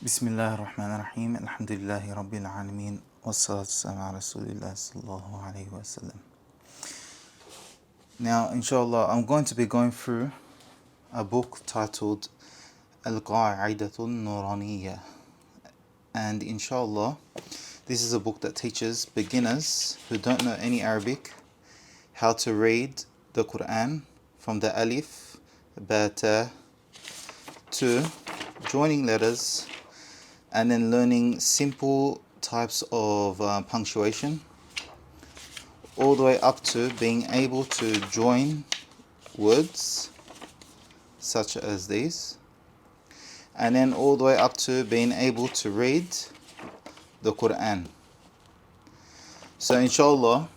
بسم الله الرحمن الرحيم الحمد لله رب العالمين والصلاة والسلام على رسول الله صلى الله عليه وسلم. Now, inshallah, I'm going to be going through a book titled القاعدة النورانية, and inshallah, this is a book that teaches beginners who don't know any Arabic how to read the Quran from the alif, bata to joining letters, and then learning simple types of punctuation, all the way up to being able to join words such as these, and then all the way up to being able to read the Quran. So inshallah,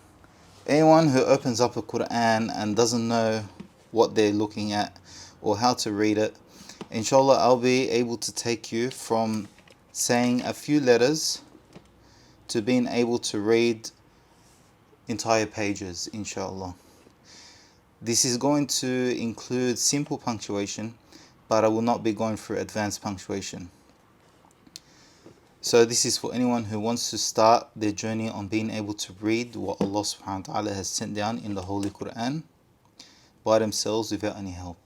anyone who opens up the Quran and doesn't know what they're looking at or how to read it, inshallah, I'll be able to take you from saying a few letters to being able to read entire pages, inshallah. This is going to include simple punctuation, but I will not be going through advanced punctuation. So this is for anyone who wants to start their journey on being able to read what Allah subhanahu wa ta'ala has sent down in the Holy Quran by themselves without any help,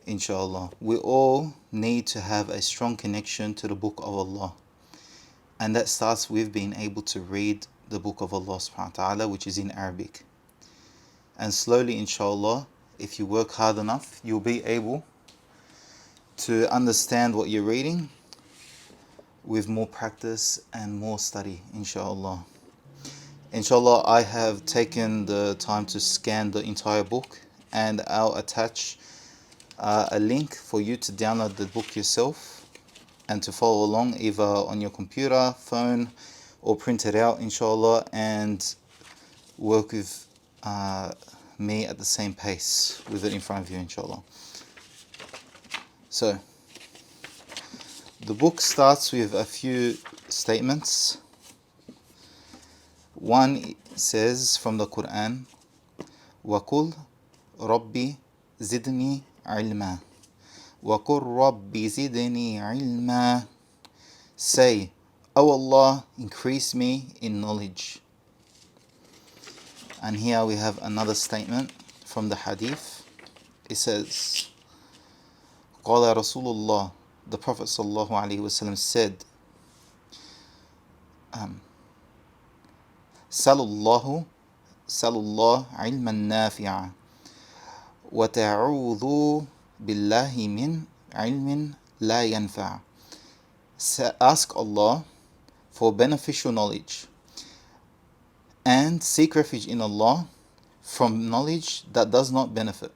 inshallah. We all need to have a strong connection to the book of Allah, and that starts with being able to read the book of Allah subhanahu wa ta'ala, which is in Arabic. And slowly, inshallah, if you work hard enough, you'll be able to understand what you're reading with more practice and more study, inshallah. Inshallah, I have taken the time to scan the entire book, and I'll attach a link for you to download the book yourself and to follow along either on your computer, phone, or print it out, inshallah, and work with me at the same pace with it in front of you, inshallah. So the book starts with a few statements. One says from the Quran, وَقُلْ رَبِّ زِدْنِي علما وقل رب زدني علما. Say, O Allah, increase me in knowledge. And here we have another statement from the hadith. It says, قال رسول الله, the Prophet sallallahu alaihi wasallam said, سل الله علما نافعا وَتَعُوذُوا بِاللَّهِ مِنْ عِلْمٍ لَا يَنْفَعُ. Ask Allah for beneficial knowledge and seek refuge in Allah from knowledge that does not benefit.